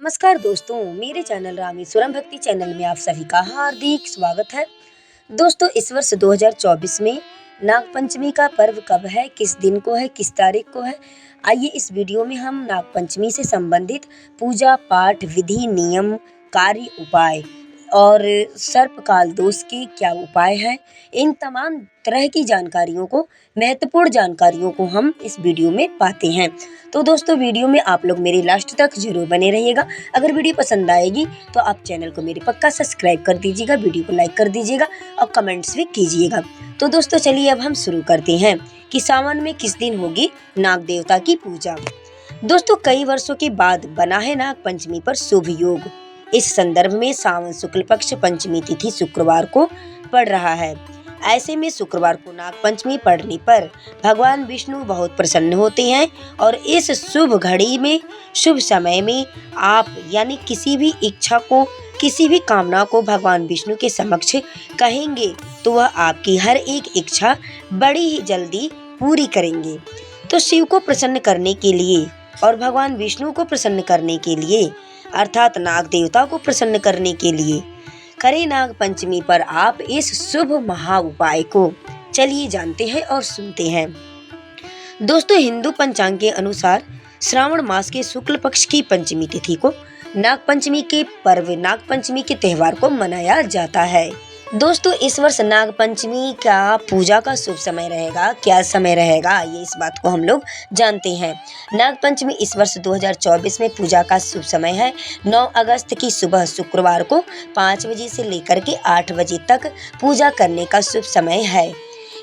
नमस्कार दोस्तों, मेरे चैनल रामेश्वरम भक्ति चैनल में आप सभी का हार्दिक स्वागत है। दोस्तों, इस वर्ष 2024 में नाग पंचमी का पर्व कब है, किस दिन को है, किस तारीख को है, आइए इस वीडियो में हम नाग पंचमी से संबंधित पूजा पाठ विधि नियम कार्य उपाय और सर्पकाल दोष के क्या उपाय हैं, इन तमाम तरह की जानकारियों को महत्वपूर्ण जानकारियों को हम इस वीडियो में पाते हैं। तो दोस्तों, वीडियो में आप लोग मेरे लास्ट तक जरूर बने रहिएगा। अगर वीडियो पसंद आएगी तो आप चैनल को मेरे पक्का सब्सक्राइब कर दीजिएगा, वीडियो को लाइक कर दीजिएगा और कमेंट्स भी कीजिएगा। तो दोस्तों, चलिए अब हम शुरू करते हैं कि सावन में किस दिन होगी नाग देवता की पूजा। दोस्तों, कई वर्षों के बाद बना है नाग पंचमी पर शुभ योग। इस संदर्भ में सावन शुक्ल पक्ष पंचमी तिथि शुक्रवार को पड़ रहा है। ऐसे में शुक्रवार को नाग पंचमी पड़ने पर भगवान विष्णु बहुत प्रसन्न होते हैं और इस शुभ घड़ी में, शुभ समय में आप यानी किसी भी इच्छा को, किसी भी कामना को भगवान विष्णु के समक्ष कहेंगे तो वह आपकी हर एक इच्छा बड़ी ही जल्दी पूरी करेंगे। तो शिव को प्रसन्न करने के लिए और भगवान विष्णु को प्रसन्न करने के लिए अर्थात नाग देवता को प्रसन्न करने के लिए करें नाग पंचमी पर आप इस शुभ महा उपाय को। चलिए जानते हैं और सुनते हैं। दोस्तों, हिंदू पंचांग के अनुसार श्रावण मास के शुक्ल पक्ष की पंचमी तिथि को नाग पंचमी के पर्व नाग पंचमी के त्योहार को मनाया जाता है। दोस्तों, इस वर्ष नाग पंचमी का पूजा का शुभ समय रहेगा, क्या समय रहेगा, ये इस बात को हम लोग जानते हैं। नाग पंचमी इस वर्ष 2024 में पूजा का शुभ समय है। 9 अगस्त की सुबह शुक्रवार को 5 बजे से लेकर के 8 बजे तक पूजा करने का शुभ समय है।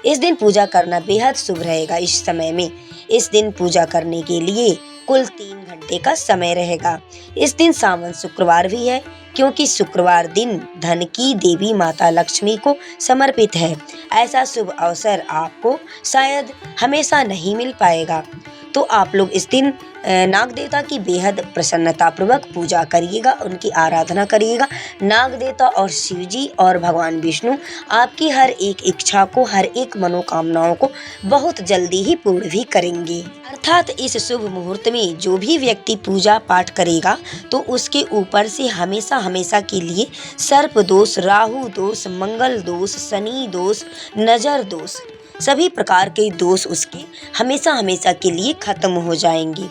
इस दिन पूजा करना बेहद शुभ रहेगा। इस समय में इस दिन पूजा करने के लिए कुल 3 घंटे का समय रहेगा। इस दिन सावन शुक्रवार भी है, क्योंकि शुक्रवार दिन धन की देवी माता लक्ष्मी को समर्पित है। ऐसा शुभ अवसर आपको शायद हमेशा नहीं मिल पाएगा। तो आप लोग इस दिन नाग देवता की बेहद प्रसन्नता पूर्वक पूजा करिएगा, उनकी आराधना करिएगा। नाग देवता और शिव जी और भगवान विष्णु आपकी हर एक इच्छा को, हर एक मनोकामनाओं को बहुत जल्दी ही पूर्ण भी करेंगे। अर्थात इस शुभ मुहूर्त में जो भी व्यक्ति पूजा पाठ करेगा तो उसके ऊपर से हमेशा हमेशा के लिए सर्प दोष, राहु दोष, मंगल दोष, शनि दोष, नजर दोष, सभी प्रकार के दोष उसके हमेशा हमेशा के लिए खत्म हो जाएंगे।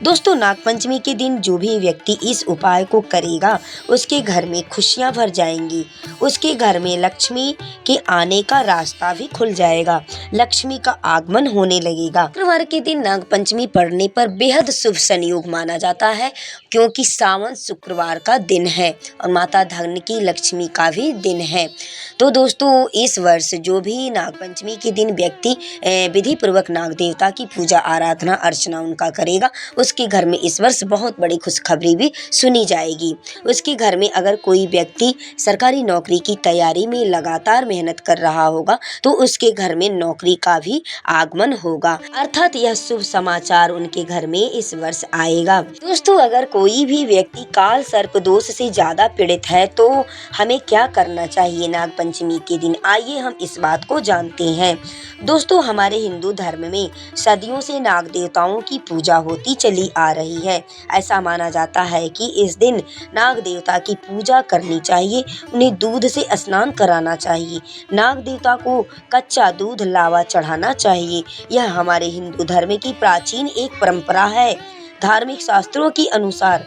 दोस्तों, नाग पंचमी के दिन जो भी व्यक्ति इस उपाय को करेगा उसके घर में खुशियां भर जाएंगी, उसके घर में लक्ष्मी के आने का रास्ता भी खुल जाएगा, लक्ष्मी का आगमन होने लगेगा। शुक्रवार के दिन नाग पंचमी पड़ने पर बेहद शुभ संयोग माना जाता है, क्योंकि सावन शुक्रवार का दिन है और माता धन की लक्ष्मी का भी दिन है। तो दोस्तों, इस वर्ष जो भी नाग पंचमी के दिन व्यक्ति विधि पूर्वक नाग देवता की पूजा आराधना अर्चना उनका करेगा, उसके घर में इस वर्ष बहुत बड़ी खुशखबरी भी सुनी जाएगी। उसके घर में अगर कोई व्यक्ति सरकारी नौकरी की तैयारी में लगातार मेहनत कर रहा होगा तो उसके घर में नौकरी का भी आगमन होगा। अर्थात यह शुभ समाचार उनके घर में इस वर्ष आएगा। दोस्तों, अगर कोई भी व्यक्ति काल सर्प दोष से ज्यादा पीड़ित है तो हमें क्या करना चाहिए नाग पंचमी के दिन, आइए हम इस बात को जानते हैं। दोस्तों, हमारे हिंदू धर्म में सदियों से नाग देवताओं की पूजा होती चली आ रही है। ऐसा माना जाता है कि इस दिन नाग देवता की पूजा करनी चाहिए, उन्हें दूध से स्नान कराना चाहिए, नाग देवता को कच्चा दूध लावा चढ़ाना चाहिए। यह हमारे हिंदू धर्म की प्राचीन एक परंपरा है। धार्मिक शास्त्रों के अनुसार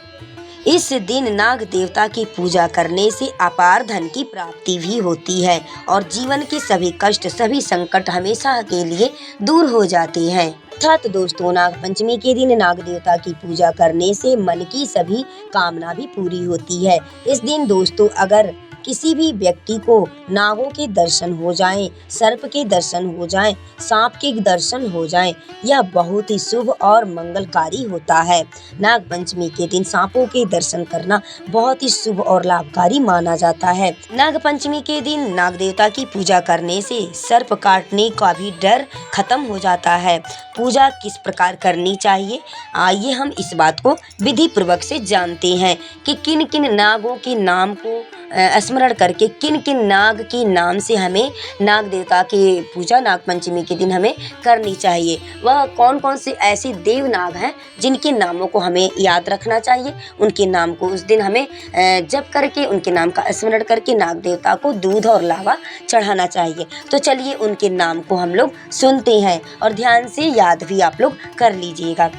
इस दिन नाग देवता की पूजा करने से अपार धन की प्राप्ति भी होती है और जीवन के सभी कष्ट, सभी संकट हमेशा के लिए दूर हो जाते हैं। अर्थात दोस्तों, नाग पंचमी के दिन नाग देवता की पूजा करने से मन की सभी कामना भी पूरी होती है। इस दिन दोस्तों, अगर किसी भी व्यक्ति को नागों के दर्शन हो जाएं, सर्प के दर्शन हो जाएं, सांप के दर्शन हो जाएं, यह बहुत ही शुभ और मंगलकारी होता है। नाग पंचमी के दिन सांपों के दर्शन करना बहुत ही शुभ और लाभकारी माना जाता है। नाग पंचमी के दिन नाग देवता की पूजा करने से सर्प काटने का भी डर खत्म हो जाता है। पूजा किस प्रकार करनी चाहिए, आइए हम इस बात को विधि पूर्वक से जानते हैं कि किन किन नागों के नाम को स्मरण करके किन किन नाग के नाम से हमें नाग देवता की पूजा नाग पंचमी के दिन हमें करनी चाहिए। वह कौन कौन से ऐसे देव नाग हैं जिनके नामों को हमें याद रखना चाहिए। उनके नाम को उस दिन हमें जप करके उनके नाम का स्मरण करके नाग देवता को दूध और लावा चढ़ाना चाहिए। तो चलिए उनके नाम को हम लोग सुनते हैं और ध्यान से याद भी आप लोग कर लीजिएगा।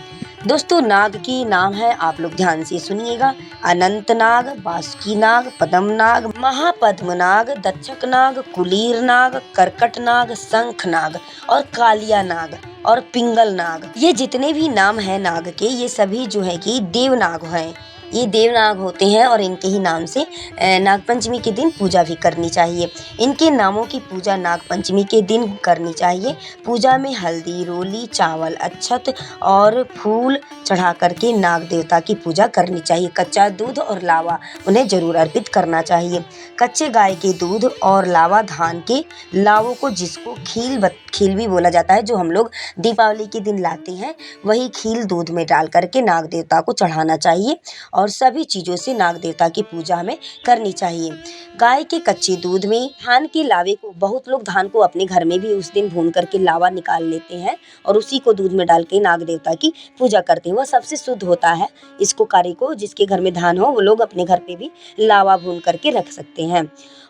दोस्तों नाग की नाम है, आप लोग ध्यान से सुनिएगा। अनंत नाग, बासुकी नाग, पद्म नाग, महापद्म नाग, दक्षक नाग, कुलीर नाग, करकट नाग, शंख नाग और कालिया नाग और पिंगल नाग। ये जितने भी नाम हैं नाग के, ये सभी जो है कि देव नाग हैं। ये देवनाग होते हैं और इनके ही नाम से नागपंचमी के दिन पूजा भी करनी चाहिए। इनके नामों की पूजा नागपंचमी के दिन करनी चाहिए। पूजा में हल्दी, रोली, चावल, अक्षत और फूल चढ़ा करके नाग देवता की पूजा करनी चाहिए। कच्चा दूध और लावा उन्हें जरूर अर्पित करना चाहिए। कच्चे गाय के दूध और लावा धान के लावों को, जिसको खील भी बोला जाता है, जो हम लोग दीपावली के दिन लाते हैं, वही खील दूध में डाल करके नाग देवता को चढ़ाना चाहिए और सभी चीज़ों से नाग देवता की पूजा हमें करनी चाहिए। गाय के कच्चे दूध में धान के लावे को, बहुत लोग धान को अपने घर में भी उस दिन भून करके लावा निकाल लेते हैं और उसी को दूध में डाल के नाग देवता की पूजा करते हैं। वह सबसे शुद्ध होता है। इसको कार्य को, जिसके घर में धान हो, वो लोग अपने घर पे भी लावा भून करके रख सकते हैं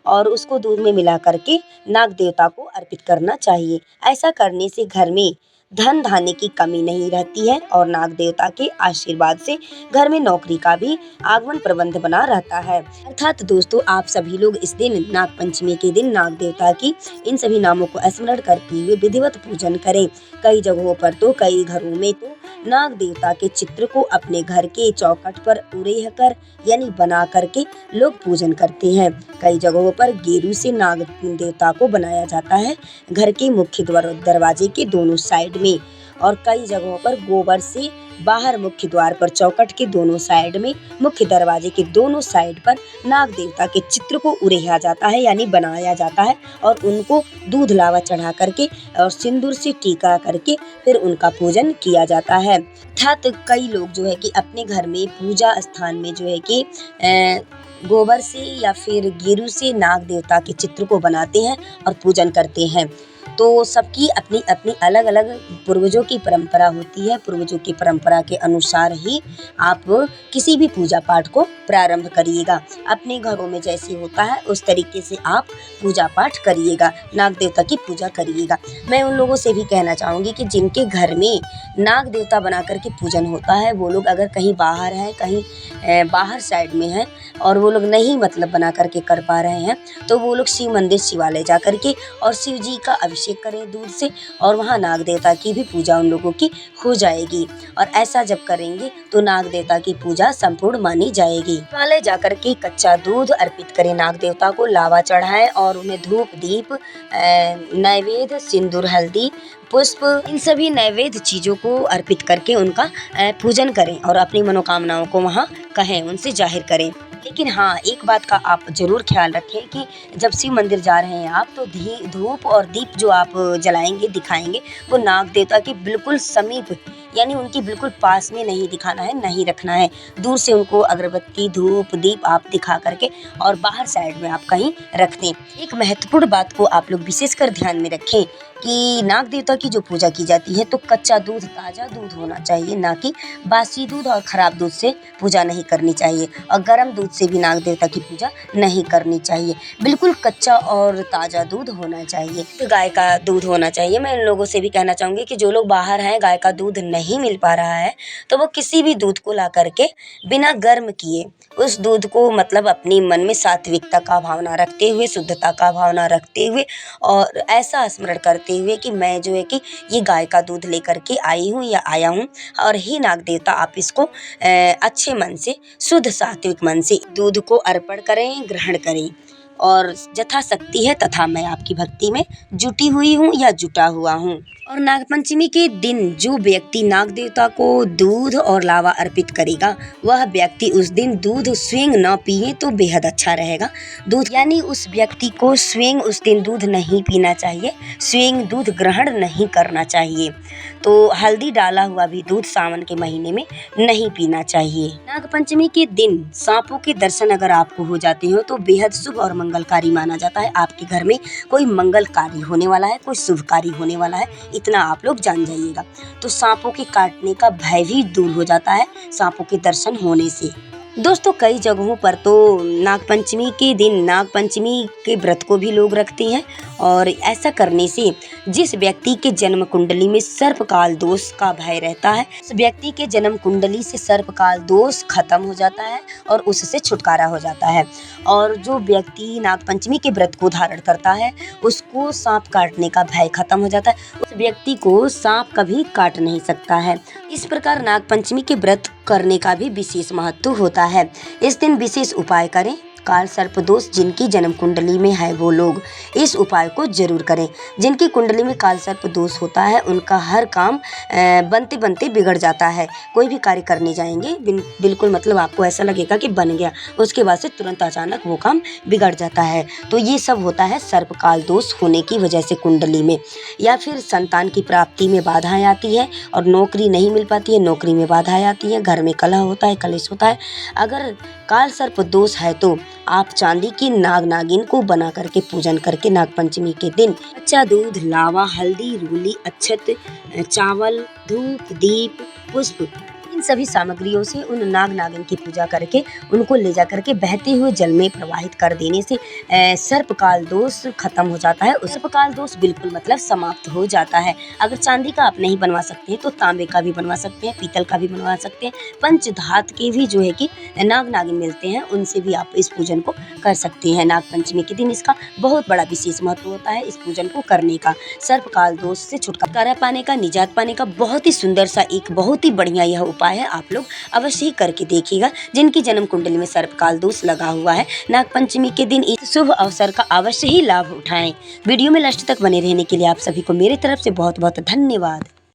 और उसको दूध में मिला करके नाग देवता को अर्पित करना चाहिए। ऐसा करने से घर में धन धान्य की कमी नहीं रहती है और नाग देवता के आशीर्वाद से घर में नौकरी का भी आगमन प्रबंध बना रहता है। अर्थात दोस्तों, आप सभी लोग इस दिन नाग पंचमी के दिन नाग देवता की इन सभी नामों को स्मरण करते हुए विधिवत पूजन करें। कई जगहों पर तो, कई घरों में तो नाग देवता के चित्र को अपने घर के चौखट पर उरेह कर यानी बना करके लोग पूजन करते हैं। कई जगहों पर गेरू से नाग देवता को बनाया जाता है घर के मुख्य दरवाजे के दोनों साइड में, और कई जगहों पर गोबर से बाहर मुख्य द्वार पर चौखट के दोनों साइड में, मुख्य दरवाजे के दोनों साइड पर नाग देवता के चित्र को उरेहा जाता है यानी बनाया जाता है और उनको दूध लावा चढ़ा करके और सिंदूर से टीका करके फिर उनका पूजन किया जाता है। अर्थात कई लोग जो है कि अपने घर में पूजा स्थान में जो है कि गोबर से या फिर गेरू से नाग देवता के चित्र को बनाते हैं और पूजन करते हैं। तो सबकी अपनी अपनी अलग अलग पूर्वजों की परंपरा होती है। पूर्वजों की परंपरा के अनुसार ही आप किसी भी पूजा पाठ को प्रारंभ करिएगा। अपने घरों में जैसे होता है उस तरीके से आप पूजा पाठ करिएगा, नाग देवता की पूजा करिएगा। मैं उन लोगों से भी कहना चाहूँगी कि जिनके घर में नाग देवता बना करके पूजन होता है, वो लोग अगर कहीं बाहर हैं, कहीं बाहर साइड में हैं और वो लोग नहीं मतलब बना करके कर पा रहे हैं, तो वो लोग शिव मंदिर, शिवालय जा करके और शिव जी का अभिषेक करें दूध से और वहाँ नाग देवता की भी पूजा उन लोगों की हो जाएगी। और ऐसा जब करेंगे तो नाग देवता की पूजा संपूर्ण मानी जाएगी। शिवालय जाकर के कच्चा दूध अर्पित करें नाग देवता को, लावा चढ़ाएं और उन्हें धूप, दीप, नैवेद्य, सिंदूर, हल्दी, पुष्प, इन सभी नैवेद्य चीज़ों को अर्पित करके उनका पूजन करें और अपनी मनोकामनाओं को वहाँ कहें, उनसे जाहिर करें। लेकिन हाँ, एक बात का आप जरूर ख्याल रखें कि जब शिव मंदिर जा रहे हैं आप, तो धूप और दीप जो आप जलाएंगे, दिखाएंगे, वो नाग देवता के बिल्कुल समीप यानी उनकी बिल्कुल पास में नहीं दिखाना है, नहीं रखना है। दूर से उनको अगरबत्ती, धूप, दीप आप दिखा करके और बाहर साइड में आप कहीं रख दें। एक महत्वपूर्ण बात को आप लोग विशेषकर ध्यान में रखें कि नाग देवता की जो पूजा की जाती है तो कच्चा दूध, ताज़ा दूध होना चाहिए, ना कि बासी दूध और ख़राब दूध से पूजा नहीं करनी चाहिए और गर्म दूध से भी नाग देवता की पूजा नहीं करनी चाहिए। बिल्कुल कच्चा और ताज़ा दूध होना चाहिए, तो गाय का दूध होना चाहिए। मैं इन लोगों से भी कहना चाहूँगी कि जो लोग बाहर हैं, गाय का दूध नहीं मिल पा रहा है, तो वो किसी भी दूध को ला करके बिना गर्म किए उस दूध को मतलब अपनी मन में सात्विकता का भावना रखते हुए, शुद्धता का भावना रखते हुए और ऐसा स्मरण करते हुए कि मैं जो है कि ये गाय का दूध लेकर के आई हूँ या आया हूँ और हे नाग देवता, आप इसको अच्छे मन से, शुद्ध सात्विक मन से दूध को अर्पण करें, ग्रहण करें और यथाशक्ति है तथा मैं आपकी भक्ति में जुटी हुई हूँ या जुटा हुआ हूँ। और नागपंचमी के दिन जो व्यक्ति नाग देवता को दूध और लावा अर्पित करेगा, वह व्यक्ति उस दिन दूध स्वयं न पिए तो बेहद अच्छा रहेगा। दूध यानी उस व्यक्ति को स्वयं उस दिन दूध नहीं पीना चाहिए, स्वयं दूध ग्रहण नहीं करना चाहिए। तो हल्दी डाला हुआ भी दूध सावन के महीने में नहीं पीना चाहिए। नागपंचमी के दिन सांपों के दर्शन अगर आपको हो जाते हो तो बेहद शुभ और मंगलकारी माना जाता है। आपके घर में कोई मंगल कार्य होने वाला है, कोई शुभ कार्य होने वाला है, इतना आप लोग जान जाइएगा। तो सांपों के काटने का भय भी दूर हो जाता है सांपों के दर्शन होने से। दोस्तों कई जगहों पर तो नागपंचमी के दिन नागपंचमी के व्रत को भी लोग रखते हैं और ऐसा करने से जिस व्यक्ति के जन्म कुंडली में सर्पकाल दोष का भय रहता है, उस व्यक्ति के जन्म कुंडली से सर्पकाल दोष खत्म हो जाता है और उससे छुटकारा हो जाता है। और जो व्यक्ति नागपंचमी के व्रत को धारण करता है उसको सांप काटने का भय खत्म हो जाता है, उस व्यक्ति को सांप कभी काट नहीं सकता है। इस प्रकार नागपंचमी के व्रत करने का भी विशेष महत्व होता है। इस दिन विशेष उपाय करें। काल सर्प दोष जिनकी जन्म कुंडली में है वो लोग इस उपाय को जरूर करें। जिनकी कुंडली में काल सर्प दोष होता है उनका हर काम बनते बनते बिगड़ जाता है। कोई भी कार्य करने जाएंगे बिल्कुल मतलब आपको ऐसा लगेगा कि बन गया, उसके बाद से तुरंत अचानक वो काम बिगड़ जाता है। तो ये सब होता है सर्प काल दोष होने की वजह से कुंडली में। या फिर संतान की प्राप्ति में बाधाएं आती है और नौकरी नहीं मिल पाती है, नौकरी में बाधाएं आती है, घर में कलह होता है, कलेश होता है। अगर काल सर्प दोष है तो आप चांदी की नाग नागिन को बना करके पूजन करके नागपंचमी के दिन कच्चा दूध, लावा, हल्दी, रूली, अक्षत, चावल, धूप, दीप, पुष्प, इन सभी सामग्रियों से उन नाग नागिन की पूजा करके उनको ले जा करके बहते हुए जल में प्रवाहित कर देने से सर्पकाल दोष खत्म हो जाता है। सर्पकाल दोष बिल्कुल मतलब समाप्त हो जाता है। अगर चांदी का आप नहीं बनवा सकते हैं तो तांबे का भी बनवा सकते हैं, पीतल का भी बनवा सकते हैं, पंचधात के भी जो है कि नाग नागिन मिलते हैं उनसे भी आप इस पूजन को कर सकते हैं। नागपंचमी के दिन इसका बहुत बड़ा विशेष महत्व होता है इस पूजन को करने का। सर्पकाल दोष से छुटकारा पाने का, निजात पाने का बहुत ही सुंदर सा एक बहुत ही बढ़िया यह उपाय है। आप लोग अवश्य ही करके देखिएगा जिनकी जन्म कुंडली में सर्पकाल दोष लगा हुआ है। नागपंचमी के दिन इस शुभ अवसर का अवश्य ही लाभ उठाएं। वीडियो में लास्ट तक बने रहने के लिए आप सभी को मेरी तरफ से बहुत बहुत धन्यवाद।